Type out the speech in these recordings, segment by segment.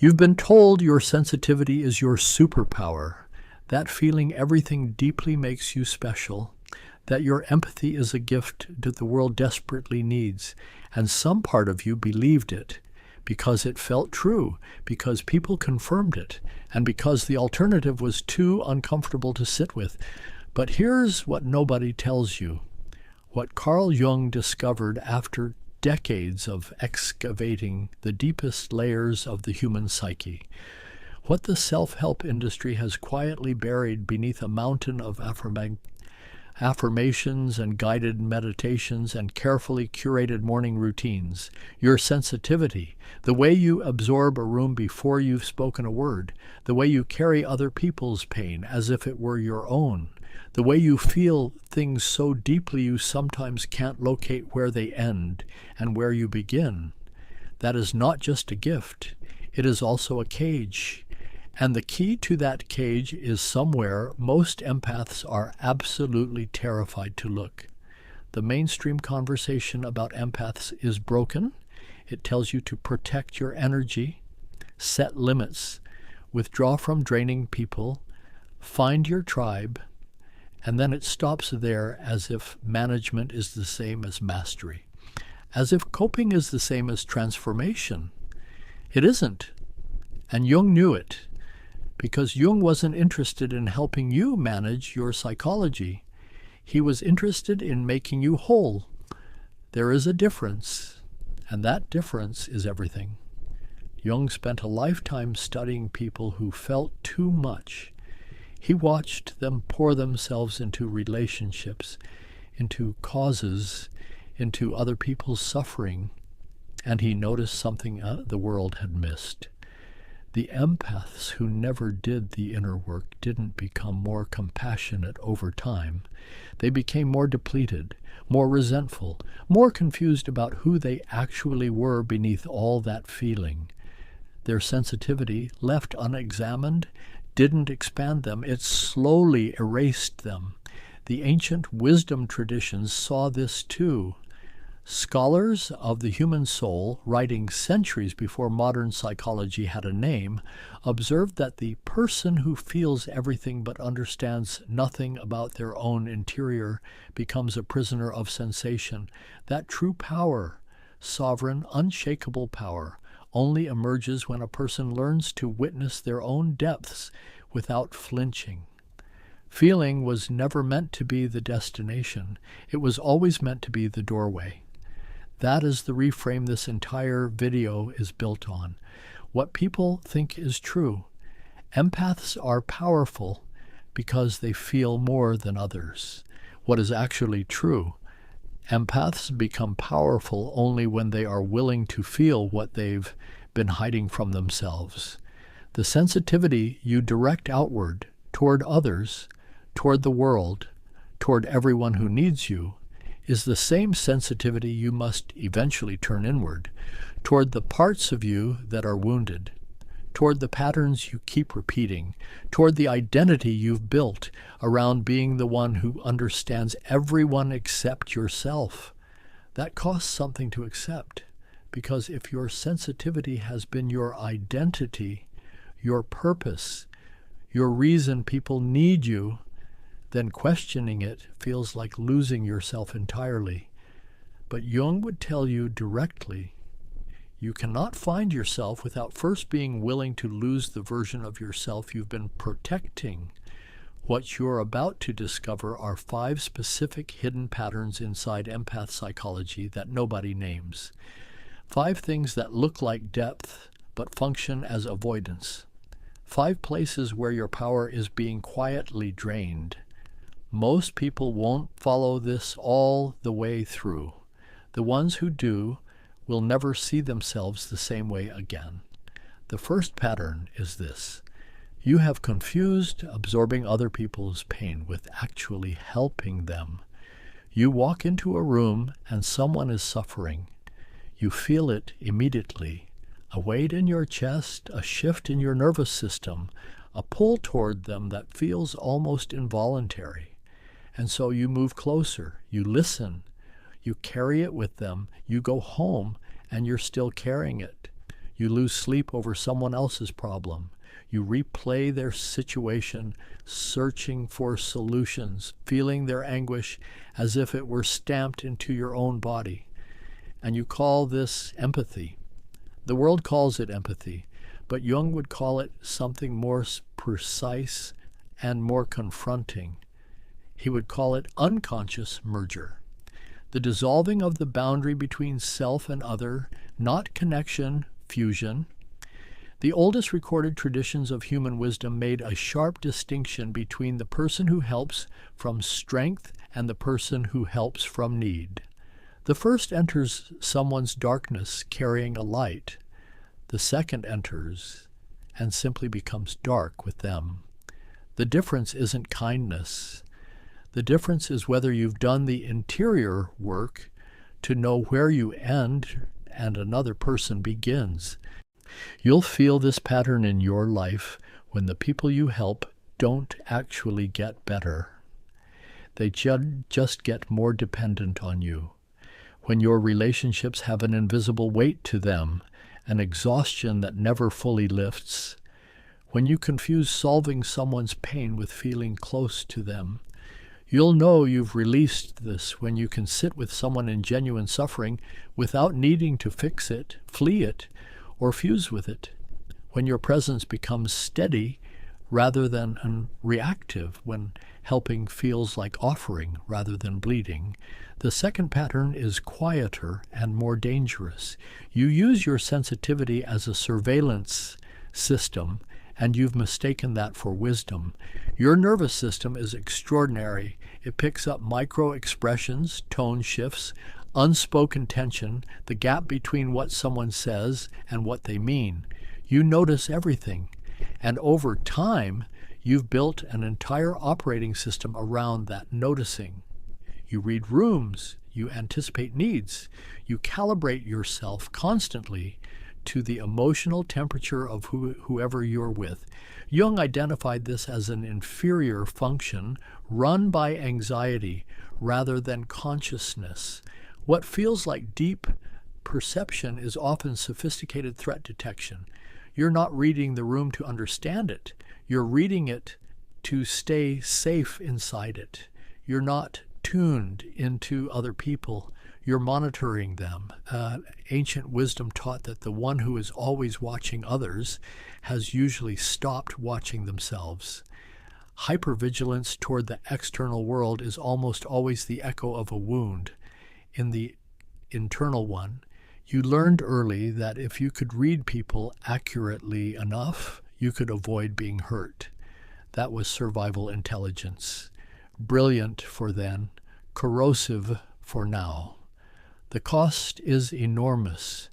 You've been told your sensitivity is your superpower, that feeling everything deeply makes you special, that your empathy is a gift that the world desperately needs, and some part of you believed it because it felt true, because people confirmed it, and because the alternative was too uncomfortable to sit with. But here's what nobody tells you. What Carl Jung discovered after decades of excavating the deepest layers of the human psyche. What the self-help industry has quietly buried beneath a mountain of affirmations and guided meditations and carefully curated morning routines. Your sensitivity, the way you absorb a room before you've spoken a word, the way you carry other people's pain as if it were your own, the way you feel things so deeply you sometimes can't locate where they end and where you begin. That is not just a gift. It is also a cage. And the key to that cage is somewhere most empaths are absolutely terrified to look. The mainstream conversation about empaths is broken. It tells you to protect your energy, set limits, withdraw from draining people, find your tribe, and then it stops there as if management is the same as mastery, as if coping is the same as transformation. It isn't. And Jung knew it, because Jung wasn't interested in helping you manage your psychology. He was interested in making you whole. There is a difference, and that difference is everything. Jung spent a lifetime studying people who felt too much. He watched them pour themselves into relationships, into causes, into other people's suffering, and he noticed something the world had missed. The empaths who never did the inner work didn't become more compassionate over time. They became more depleted, more resentful, more confused about who they actually were beneath all that feeling. Their sensitivity, left unexamined, didn't expand them. It slowly erased them. The ancient wisdom traditions saw this too. Scholars of the human soul, writing centuries before modern psychology had a name, observed that the person who feels everything but understands nothing about their own interior becomes a prisoner of sensation. That true power, sovereign, unshakable power, only emerges when a person learns to witness their own depths without flinching. Feeling was never meant to be the destination. It was always meant to be the doorway. That is the reframe this entire video is built on. What people think is true. Empaths are powerful because they feel more than others. What is actually true? Empaths become powerful only when they are willing to feel what they've been hiding from themselves. The sensitivity you direct outward, toward others, toward the world, toward everyone who needs you, is the same sensitivity you must eventually turn inward, toward the parts of you that are wounded, toward the patterns you keep repeating, toward the identity you've built around being the one who understands everyone except yourself. That costs something to accept, because if your sensitivity has been your identity, your purpose, your reason people need you, then questioning it feels like losing yourself entirely. But Jung would tell you directly, you cannot find yourself without first being willing to lose the version of yourself you've been protecting. What you're about to discover are 5 specific hidden patterns inside empath psychology that nobody names. 5 things that look like depth but function as avoidance. 5 places where your power is being quietly drained. Most people won't follow this all the way through. The ones who do will never see themselves the same way again. The first pattern is this. You have confused absorbing other people's pain with actually helping them. You walk into a room and someone is suffering. You feel it immediately. A weight in your chest, a shift in your nervous system, a pull toward them that feels almost involuntary. And so you move closer, you listen, you carry it with them, you go home, and you're still carrying it. You lose sleep over someone else's problem. You replay their situation, searching for solutions, feeling their anguish as if it were stamped into your own body. And you call this empathy. The world calls it empathy, but Jung would call it something more precise and more confronting. He would call it unconscious merger. The dissolving of the boundary between self and other, not connection, fusion. The oldest recorded traditions of human wisdom made a sharp distinction between the person who helps from strength and the person who helps from need. The first enters someone's darkness carrying a light. The second enters and simply becomes dark with them. The difference isn't kindness. The difference is whether you've done the interior work to know where you end and another person begins. You'll feel this pattern in your life when the people you help don't actually get better. They just get more dependent on you. When your relationships have an invisible weight to them, an exhaustion that never fully lifts. When you confuse solving someone's pain with feeling close to them. You'll know you've released this when you can sit with someone in genuine suffering without needing to fix it, flee it, or fuse with it. When your presence becomes steady rather than reactive, when helping feels like offering rather than bleeding. The second pattern is quieter and more dangerous. You use your sensitivity as a surveillance system, and you've mistaken that for wisdom. Your nervous system is extraordinary. It picks up micro-expressions, tone shifts, unspoken tension, the gap between what someone says and what they mean. You notice everything. And over time, you've built an entire operating system around that noticing. You read rooms. You anticipate needs. You calibrate yourself constantly to the emotional temperature of whoever you're with. Jung identified this as an inferior function run by anxiety rather than consciousness. What feels like deep perception is often sophisticated threat detection. You're not reading the room to understand it. You're reading it to stay safe inside it. You're not tuned into other people. You're monitoring them. Ancient wisdom taught that the one who is always watching others has usually stopped watching themselves. Hypervigilance toward the external world is almost always the echo of a wound. In the internal one, you learned early that if you could read people accurately enough, you could avoid being hurt. That was survival intelligence. Brilliant for then, corrosive for now. The cost is enormous.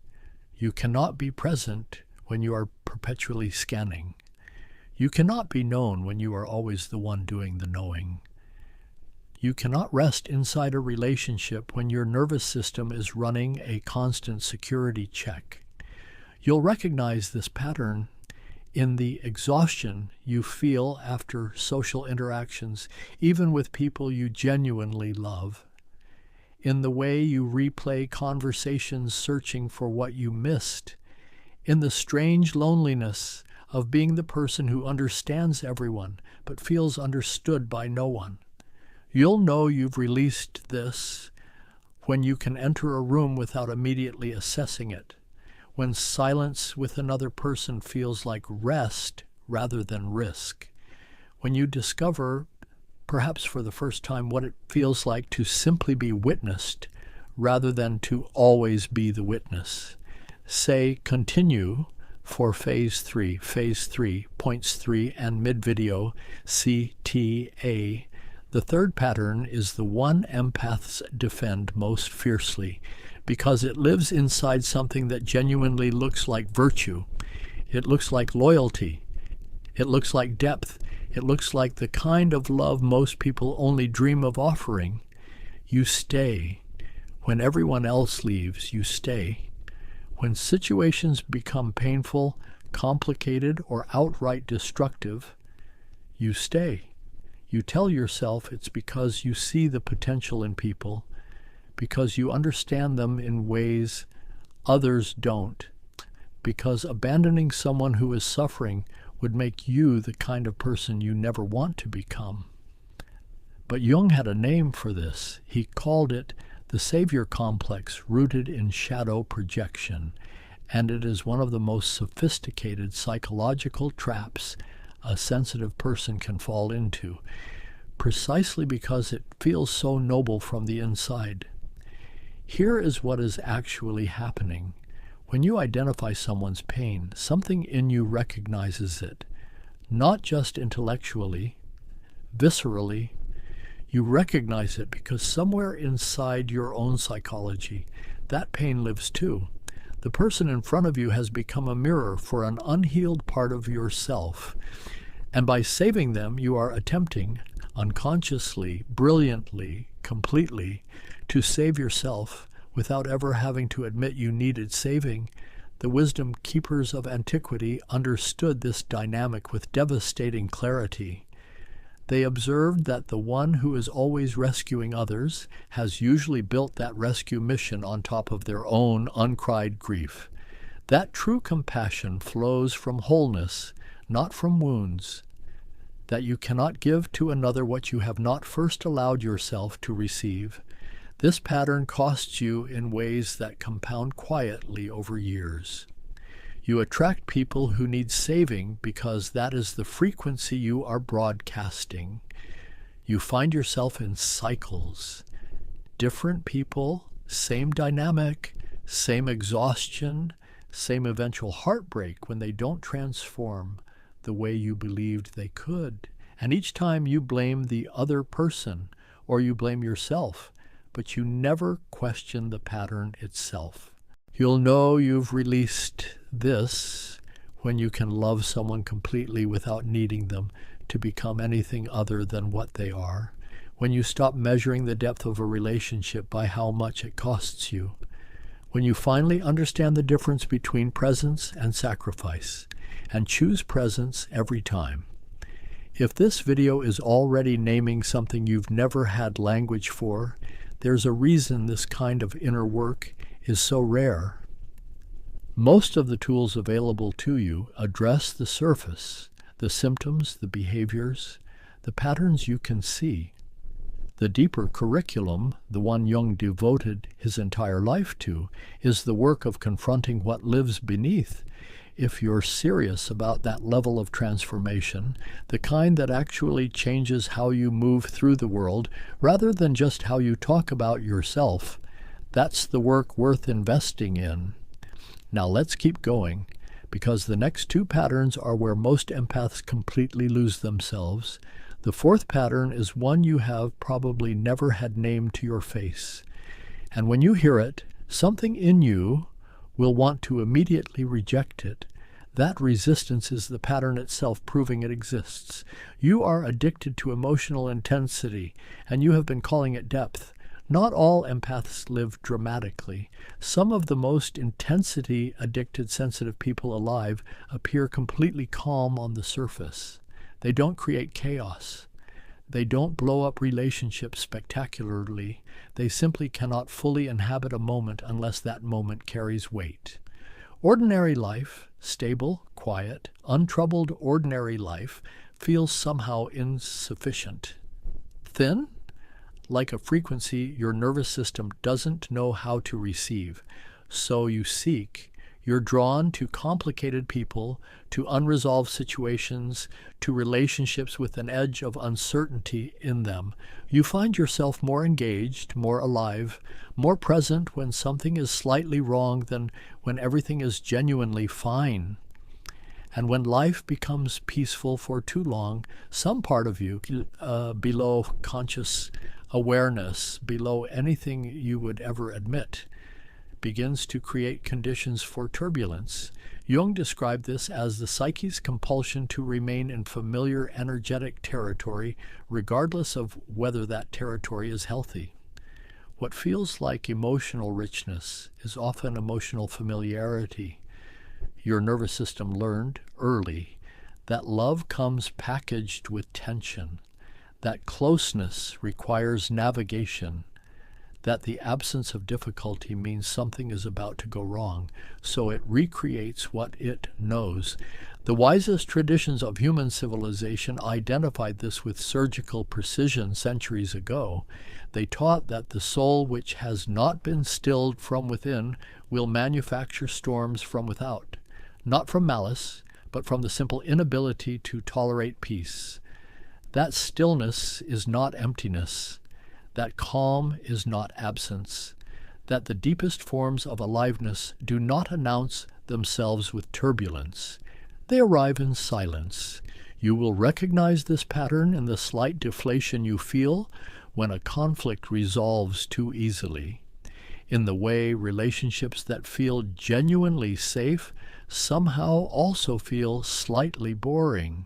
You cannot be present when you are perpetually scanning. You cannot be known when you are always the one doing the knowing. You cannot rest inside a relationship when your nervous system is running a constant security check. You'll recognize this pattern in the exhaustion you feel after social interactions, even with people you genuinely love. In the way you replay conversations searching for what you missed. In the strange loneliness of being the person who understands everyone but feels understood by no one. You'll know you've released this when you can enter a room without immediately assessing it, when silence with another person feels like rest rather than risk, when you discover, perhaps for the first time, what it feels like to simply be witnessed rather than to always be the witness. Say continue for phase 3, points 3, and mid-video CTA. The third pattern is the one empaths defend most fiercely because it lives inside something that genuinely looks like virtue. It looks like loyalty. It looks like depth. It looks like the kind of love most people only dream of offering. You stay. When everyone else leaves, you stay. When situations become painful, complicated, or outright destructive, you stay. You tell yourself it's because you see the potential in people, because you understand them in ways others don't. because abandoning someone who is suffering would make you the kind of person you never want to become. But Jung had a name for this. He called it the savior complex, rooted in shadow projection, and it is one of the most sophisticated psychological traps a sensitive person can fall into, precisely because it feels so noble from the inside. Here is what is actually happening. When you identify someone's pain, something in you recognizes it, not just intellectually, viscerally. You recognize it because somewhere inside your own psychology, that pain lives too. The person in front of you has become a mirror for an unhealed part of yourself. And by saving them, you are attempting, unconsciously, brilliantly, completely, to save yourself without ever having to admit you needed saving. The wisdom keepers of antiquity understood this dynamic with devastating clarity. They observed that the one who is always rescuing others has usually built that rescue mission on top of their own uncried grief. That true compassion flows from wholeness, not from wounds. That you cannot give to another what you have not first allowed yourself to receive. This pattern costs you in ways that compound quietly over years. You attract people who need saving because that is the frequency you are broadcasting. You find yourself in cycles. Different people, same dynamic, same exhaustion, same eventual heartbreak when they don't transform the way you believed they could. And each time you blame the other person or you blame yourself, but you never question the pattern itself. You'll know you've released this when you can love someone completely without needing them to become anything other than what they are. When you stop measuring the depth of a relationship by how much it costs you. When you finally understand the difference between presence and sacrifice, and choose presence every time. If this video is already naming something you've never had language for, there's a reason this kind of inner work is so rare. Most of the tools available to you address the surface, the symptoms, the behaviors, the patterns you can see. The deeper curriculum, the one Jung devoted his entire life to, is the work of confronting what lives beneath. If you're serious about that level of transformation, the kind that actually changes how you move through the world rather than just how you talk about yourself, that's the work worth investing in. Now let's keep going, because the next two patterns are where most empaths completely lose themselves. The fourth pattern is one you have probably never had named to your face. And when you hear it, something in you will want to immediately reject it. That resistance is the pattern itself proving it exists. You are addicted to emotional intensity, and you have been calling it depth. Not all empaths live dramatically. Some of the most intensity-addicted sensitive people alive appear completely calm on the surface. They don't create chaos. They don't blow up relationships spectacularly. They simply cannot fully inhabit a moment unless that moment carries weight. Ordinary life, stable, quiet, untroubled ordinary life, feels somehow insufficient. Thin? Like a frequency your nervous system doesn't know how to receive. So you seek. You're drawn to complicated people, to unresolved situations, to relationships with an edge of uncertainty in them. You find yourself more engaged, more alive, more present when something is slightly wrong than when everything is genuinely fine. And when life becomes peaceful for too long, some part of you, below conscious awareness, below anything you would ever admit, begins to create conditions for turbulence. Jung described this as the psyche's compulsion to remain in familiar energetic territory, regardless of whether that territory is healthy. What feels like emotional richness is often emotional familiarity. Your nervous system learned early that love comes packaged with tension, that closeness requires navigation, that the absence of difficulty means something is about to go wrong, so it recreates what it knows. The wisest traditions of human civilization identified this with surgical precision centuries ago. They taught that the soul which has not been stilled from within will manufacture storms from without, not from malice, but from the simple inability to tolerate peace. That stillness is not emptiness. That calm is not absence, that the deepest forms of aliveness do not announce themselves with turbulence. They arrive in silence. You will recognize this pattern in the slight deflation you feel when a conflict resolves too easily, in the way relationships that feel genuinely safe somehow also feel slightly boring,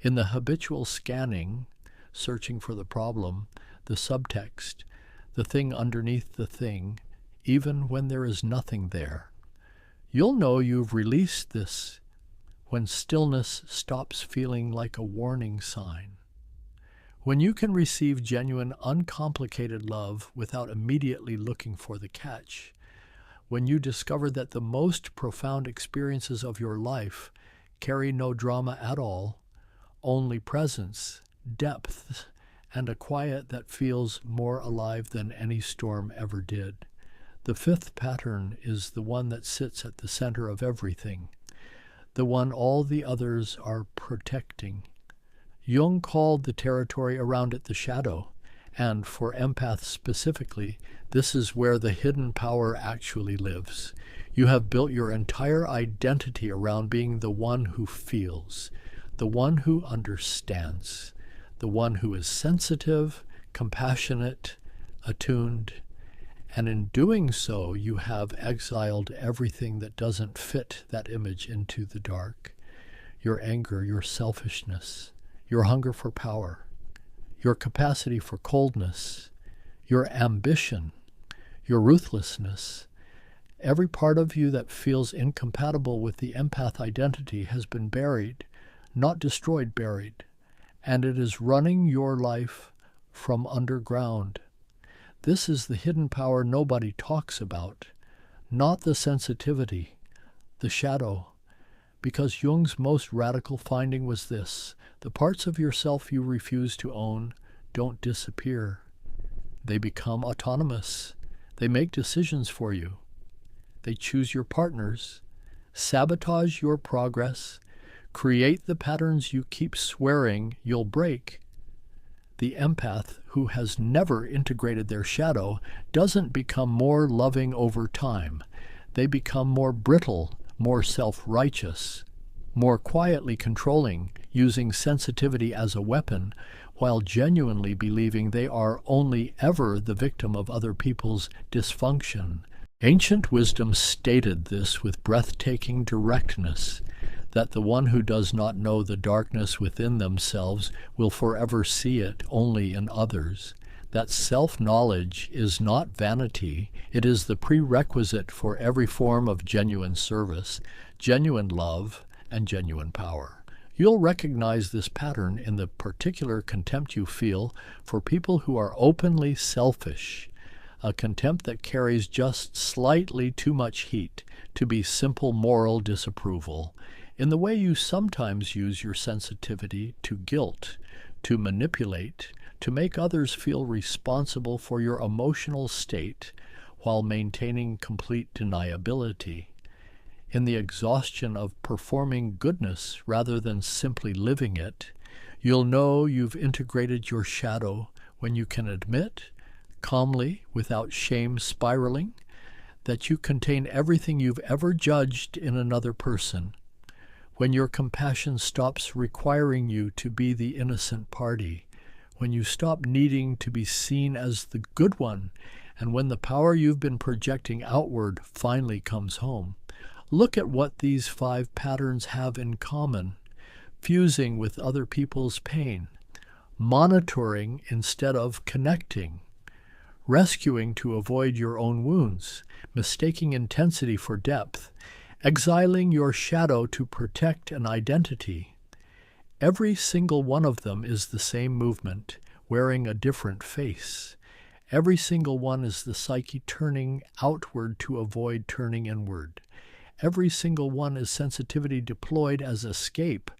in the habitual scanning, searching for the problem, the subtext, the thing underneath the thing, even when there is nothing there. You'll know you've released this when stillness stops feeling like a warning sign. When you can receive genuine, uncomplicated love without immediately looking for the catch. When you discover that the most profound experiences of your life carry no drama at all, only presence, depth, and a quiet that feels more alive than any storm ever did. The fifth pattern is the one that sits at the center of everything, the one all the others are protecting. Jung called the territory around it the shadow, and for empaths specifically, this is where the hidden power actually lives. You have built your entire identity around being the one who feels, the one who understands, the one who is sensitive, compassionate, attuned, and in doing so, you have exiled everything that doesn't fit that image into the dark. Your anger, your selfishness, your hunger for power, your capacity for coldness, your ambition, your ruthlessness. Every part of you that feels incompatible with the empath identity has been buried, not destroyed, buried, and it is running your life from underground. This is the hidden power nobody talks about, not the sensitivity, the shadow, because Jung's most radical finding was this: the parts of yourself you refuse to own don't disappear. They become autonomous. They make decisions for you. They choose your partners, sabotage your progress, create the patterns you keep swearing you'll break. The empath who has never integrated their shadow doesn't become more loving over time. They become more brittle, more self-righteous, more quietly controlling, using sensitivity as a weapon, while genuinely believing they are only ever the victim of other people's dysfunction. Ancient wisdom stated this with breathtaking directness, that the one who does not know the darkness within themselves will forever see it only in others. That self-knowledge is not vanity, it is the prerequisite for every form of genuine service, genuine love, and genuine power. You'll recognize this pattern in the particular contempt you feel for people who are openly selfish, a contempt that carries just slightly too much heat to be simple moral disapproval, in the way you sometimes use your sensitivity to guilt, to manipulate, to make others feel responsible for your emotional state while maintaining complete deniability. In the exhaustion of performing goodness rather than simply living it, you'll know you've integrated your shadow when you can admit, calmly, without shame spiraling, that you contain everything you've ever judged in another person. When your compassion stops requiring you to be the innocent party, when you stop needing to be seen as the good one, and when the power you've been projecting outward finally comes home. Look at what these 5 patterns have in common: fusing with other people's pain, monitoring instead of connecting, rescuing to avoid your own wounds, mistaking intensity for depth, exiling your shadow to protect an identity. Every single one of them is the same movement, wearing a different face. Every single one is the psyche turning outward to avoid turning inward. Every single one is sensitivity deployed as escape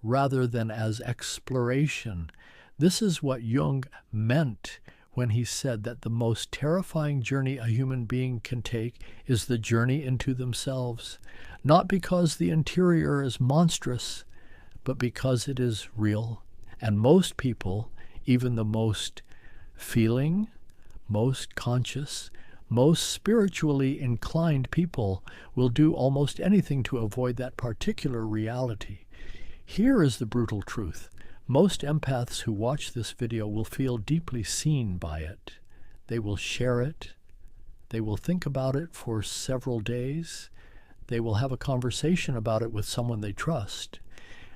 rather than as exploration. This is what Jung meant when he said that the most terrifying journey a human being can take is the journey into themselves, not because the interior is monstrous, but because it is real. And most people, even the most feeling, most conscious, most spiritually inclined people, will do almost anything to avoid that particular reality. Here is the brutal truth. Most empaths who watch this video will feel deeply seen by it. They will share it. They will think about it for several days. They will have a conversation about it with someone they trust.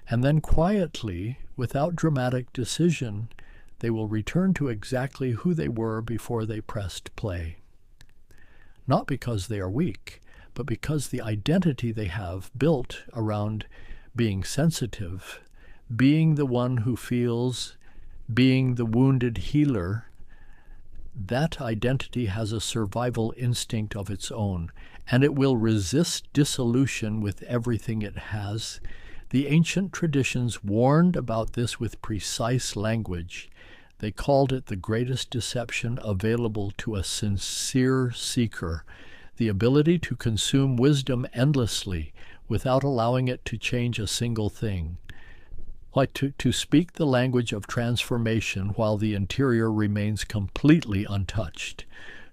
And then quietly, without dramatic decision, they will return to exactly who they were before they pressed play. Not because they are weak, but because the identity they have built around being sensitive, being the one who feels, being the wounded healer, that identity has a survival instinct of its own, and it will resist dissolution with everything it has. The ancient traditions warned about this with precise language. They called it the greatest deception available to a sincere seeker, the ability to consume wisdom endlessly without allowing it to change a single thing. Like to speak the language of transformation while the interior remains completely untouched.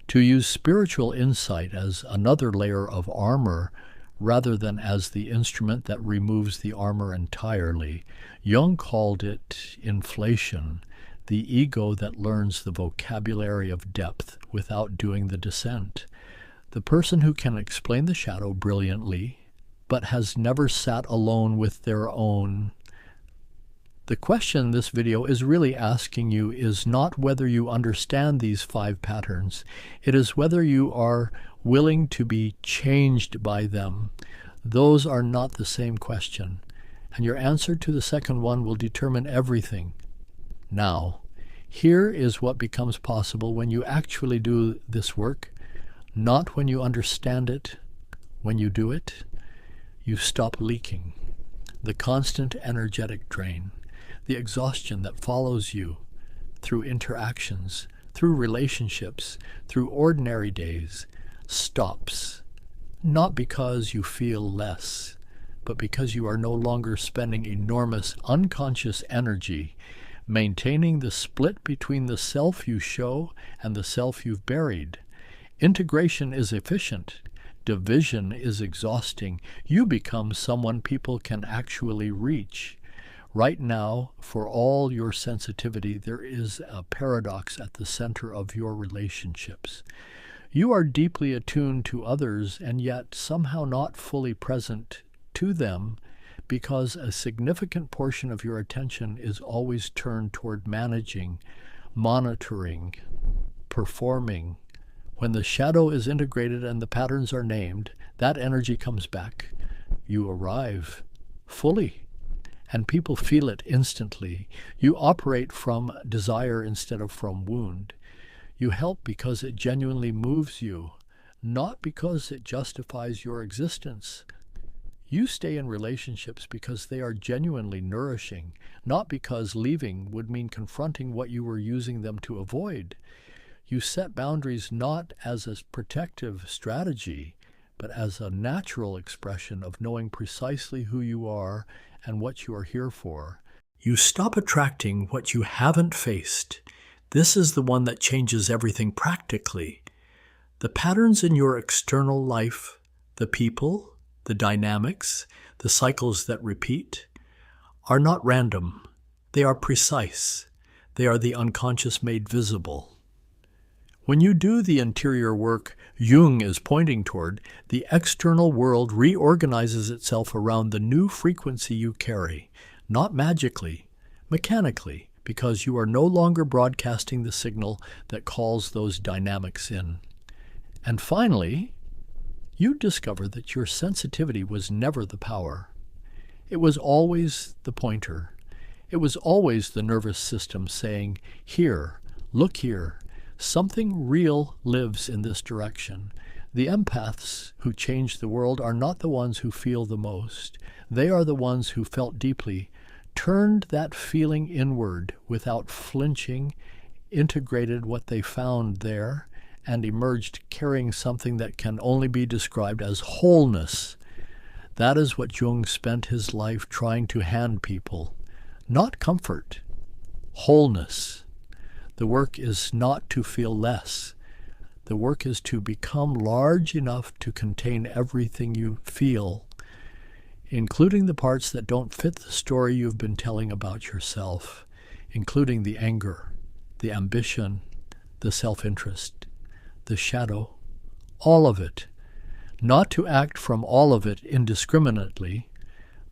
To use spiritual insight as another layer of armor rather than as the instrument that removes the armor entirely. Jung called it inflation, the ego that learns the vocabulary of depth without doing the descent. The person who can explain the shadow brilliantly, but has never sat alone with their own. The question this video is really asking you is not whether you understand these 5 patterns. It is whether you are willing to be changed by them. Those are not the same question. And your answer to the second one will determine everything. Now, here is what becomes possible when you actually do this work, not when you understand it. When you do it, you stop leaking. The constant energetic drain, the exhaustion that follows you through interactions, through relationships, through ordinary days, stops. Not because you feel less, but because you are no longer spending enormous unconscious energy maintaining the split between the self you show and the self you've buried. Integration is efficient. Division is exhausting. You become someone people can actually reach. Right now, for all your sensitivity, there is a paradox at the center of your relationships. You are deeply attuned to others and yet somehow not fully present to them because a significant portion of your attention is always turned toward managing, monitoring, performing. When the shadow is integrated and the patterns are named, that energy comes back. You arrive fully. And people feel it instantly. You operate from desire instead of from wound. You help because it genuinely moves you, not because it justifies your existence. You stay in relationships because they are genuinely nourishing, not because leaving would mean confronting what you were using them to avoid. You set boundaries not as a protective strategy, but as a natural expression of knowing precisely who you are and what you are here for. You stop attracting what you haven't faced. This is the one that changes everything practically. The patterns in your external life, the people, the dynamics, the cycles that repeat, are not random. They are precise. They are the unconscious made visible. When you do the interior work Jung is pointing toward, the external world reorganizes itself around the new frequency you carry, not magically, mechanically, because you are no longer broadcasting the signal that calls those dynamics in. And finally, you discover that your sensitivity was never the power. It was always the pointer. It was always the nervous system saying, "Here, look here, Something real lives in this direction. The empaths who change the world are not the ones who feel the most. They are the ones who felt deeply, turned that feeling inward without flinching, integrated what they found there, and emerged carrying something that can only be described as wholeness. That is what Jung spent his life trying to hand people. Not comfort, wholeness. The work is not to feel less. The work is to become large enough to contain everything you feel, including the parts that don't fit the story you've been telling about yourself, including the anger, the ambition, the self-interest, the shadow, all of it. Not to act from all of it indiscriminately,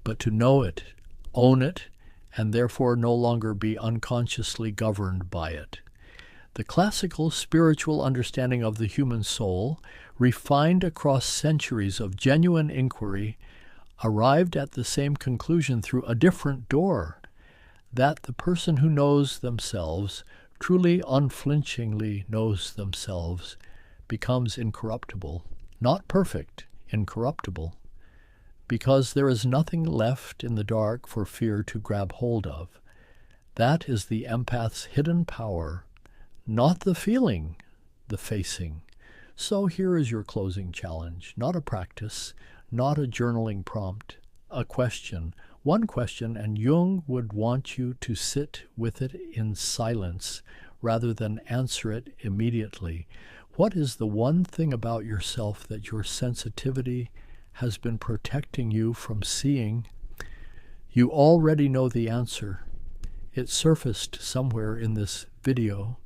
but to know it, own it, and therefore no longer be unconsciously governed by it. The classical spiritual understanding of the human soul, refined across centuries of genuine inquiry, arrived at the same conclusion through a different door, that the person who knows themselves, truly unflinchingly knows themselves, becomes incorruptible. Not perfect, incorruptible, because there is nothing left in the dark for fear to grab hold of. That is the empath's hidden power, not the feeling, the facing. So here is your closing challenge, not a practice, not a journaling prompt, a question, one question, and Jung would want you to sit with it in silence rather than answer it immediately. What is the one thing about yourself that your sensitivity has been protecting you from seeing? You already know the answer. It surfaced somewhere in this video,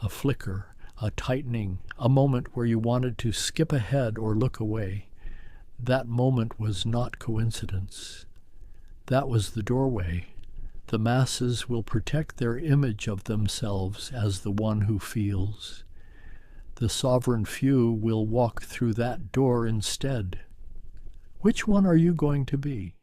a flicker, a tightening, a moment where you wanted to skip ahead or look away. That moment was not coincidence. That was the doorway. The masses will protect their image of themselves as the one who feels. The sovereign few will walk through that door instead. Which one are you going to be?